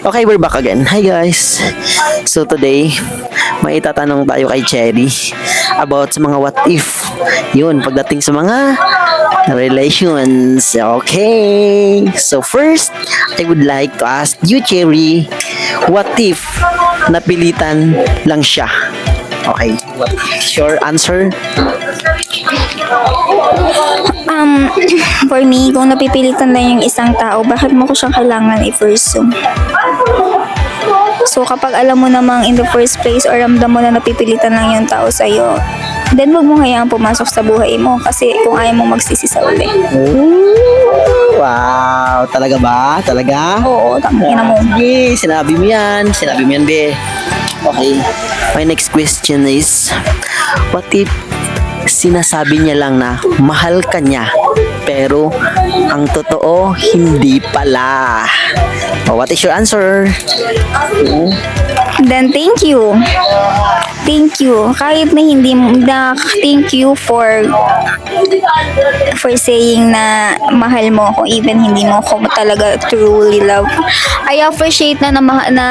Okay, we're back again. Hi guys. So today, may itatanong tayo kay Cherry about sa mga what if. Yun, pagdating sa mga relations. Okay. So first, I would like to ask you, Cherry, what if napilitan lang siya? Okay. Sure answer? For me, kung napipilitan lang yung isang tao, bakit mo ko siyang kailangan i-pursue? So, kapag alam mo namang in the first place or ramdam mo na napipilitan lang yung tao sa'yo, then wag mo hayaan pumasok sa buhay mo kasi kung ayaw mo magsisi sa uli. Wow, talaga ba? Talaga? Oo, tangina mo. Sige, sinabi mo yan. Sinabi mo yan, be. Okay. My next question is, what if sinasabi niya lang na mahal ka niya, pero ang totoo, hindi pala? Oh, what is your answer? Then, thank you. Thank you. Kahit na hindi na thank you for saying na mahal mo ako even hindi mo ako talaga truly love. I appreciate na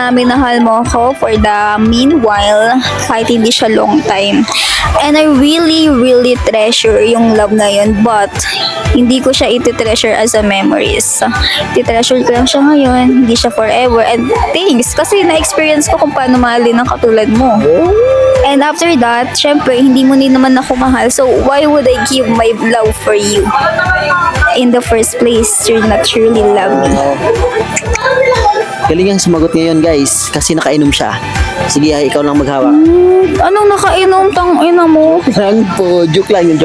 minahal mo ako for the meanwhile kahit hindi siya long time. And I really, really treasure yung love na yun, but hindi ko siya iti-treasure as a memories. Iti-treasure ko lang siya ngayon, hindi siya forever. And thanks, kasi na-experience ko kung paano mahalin ng katulad mo. And after that, syempre, hindi mo din naman ako mahal. So, why would I give my love for you? In the first place, you're not truly love me. Galing ang sumagot ngayon, guys, kasi nakainom siya. Sige, ikaw lang maghawak. Anong nakainom tang ina mo? Lang po, joke lang yun.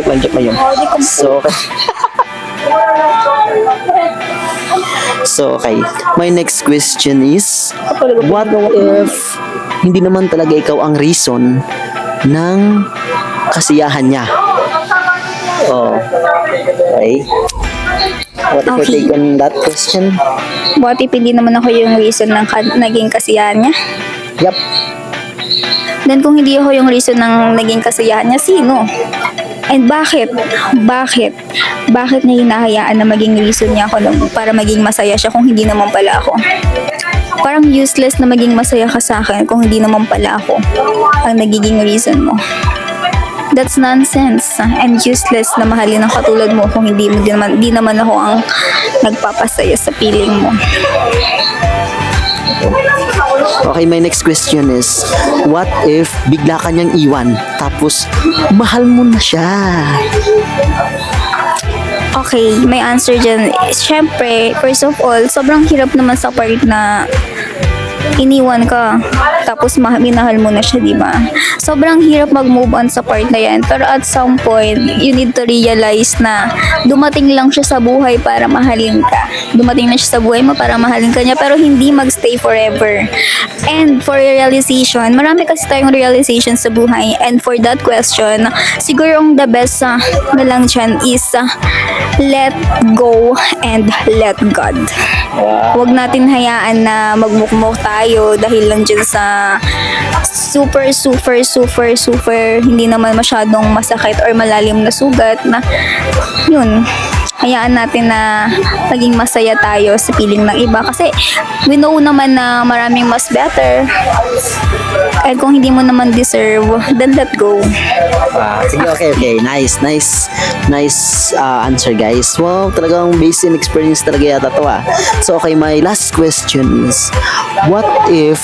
So, okay. My next question is, what if hindi naman talaga ikaw ang reason ng kasiyahan niya? Oh, okay. What if you take on that question? What if hindi naman ako yung reason ng naging kasiyahan niya? Yup. Then kung hindi ako yung reason ng naging kasiyahan niya, sino? And bakit? Bakit niya hinahayaan na maging reason niya ako para maging masaya siya kung hindi naman pala ako? Parang useless na maging masaya ka sa akin kung hindi naman pala ako ang nagiging reason mo. That's nonsense and useless na mahalin ng katulad mo kung di naman ako ang nagpapasaya sa piling mo. Okay, my next question is, what if bigla ka niyang iwan, tapos mahal mo na siya? Okay, my answer dyan, syempre, first of all, sobrang hirap naman sa part na iniwan ka, tapos minahal mo na siya, di ba? Sobrang hirap mag-move on sa part na yan. Pero at some point, you need to realize na dumating lang siya sa buhay para mahalin ka. Dumating na siya sa buhay mo para mahalin ka niya, pero hindi magstay forever. And for realization, marami kasi tayong realization sa buhay. And for that question, siguro ang the best na lang dyan is let go and let God. Huwag natin hayaan na magmukmok tayo dahil lang dyan sa super hindi naman masyadong masakit or malalim na sugat na yun, hayaan natin na maging masaya tayo sa piling ng iba kasi we know naman na maraming mas better, and kung hindi mo naman deserve, then let go. Sige, okay. Nice answer, guys. Wow, talagang based in experience talaga yata to. So, okay, my last question is, what if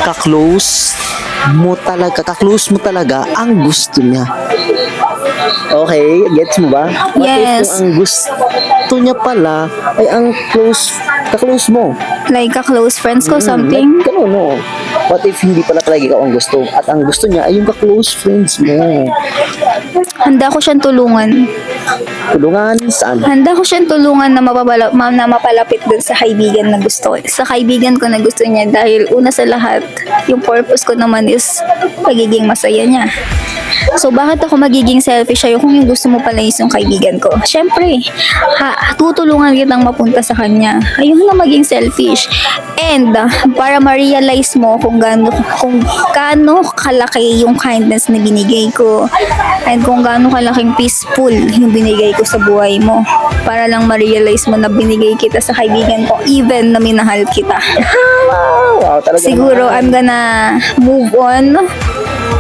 ka-close mo talaga ang gusto niya? Okay, gets mo ba? What if Yes. kung ang gusto niya pala ay ang ka-close mo? Like a close friends ko, something. Like, no. What if hindi pala talaga ikaw ang gusto at ang gusto niya ay yung ka-close friends mo? Handa ko siyang tulungan. Tulungan saan? Handa ko siyang tulungan na mapalapit dun sa kaibigan na gusto. Sa kaibigan ko na gusto niya dahil una sa lahat, yung purpose ko naman is pagiging masaya niya. So, bakit ako magiging selfish sa'yo kung yung gusto mo pala is yung kaibigan ko? Syempre, tutulungan kitang mapunta sa kanya. Ayun na maging selfish. And, para ma-realize mo kung gaano kalaki yung kindness na binigay ko and kung gaano kalaking peaceful yung binigay ko sa buhay mo. Para lang ma-realize mo na binigay kita sa kaibigan ko even na minahal kita. Wow, talaga Siguro, naman. I'm gonna move on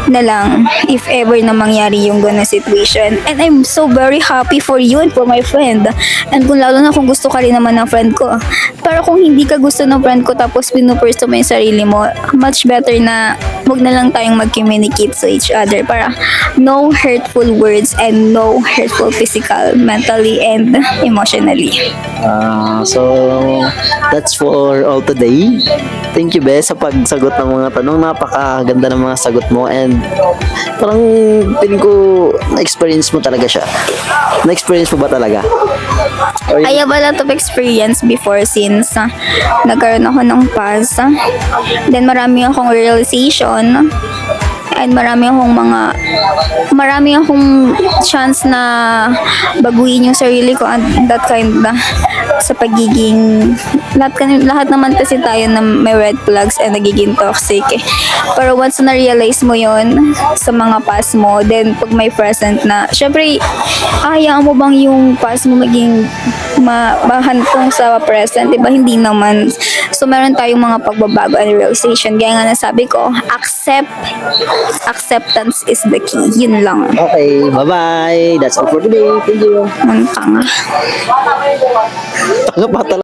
na lang if ever na mangyari yung gano'ng situation. And I'm so very happy for you and for my friend. And kung lalo na kung gusto ka rin naman ng friend ko. Pero kung hindi ka gusto ng friend ko tapos pinupurso mo yung sarili mo, much better na wag na lang tayong mag-communicate to each other para no hurtful words and no hurtful physical, mentally, and emotionally. So, that's for all today. Thank you, Be, sa pagsagot ng mga tanong. Napakaganda ng mga sagot mo and parang feeling ko na-experience mo talaga siya. Na-experience mo ba talaga? Or I have a lot of experience before since nagkaroon ako ng past. Then marami akong realization and marami akong chance na baguhin yung sarili ko and that kind na sa pagiging lahat naman kasi tayo na may red flags and nagiging toxic eh. Pero once na realize mo yon sa mga past mo, then pag may present na, syempre hayaan mo bang yung past mo maging mahantong sa present, diba? Hindi naman. So meron tayong mga pagbabago and realization. Kaya nga nasabi ko, acceptance is the key. Yun lang. okay, bye-bye. That's all for today. Thank you. Muntang. Tanga pa talaga.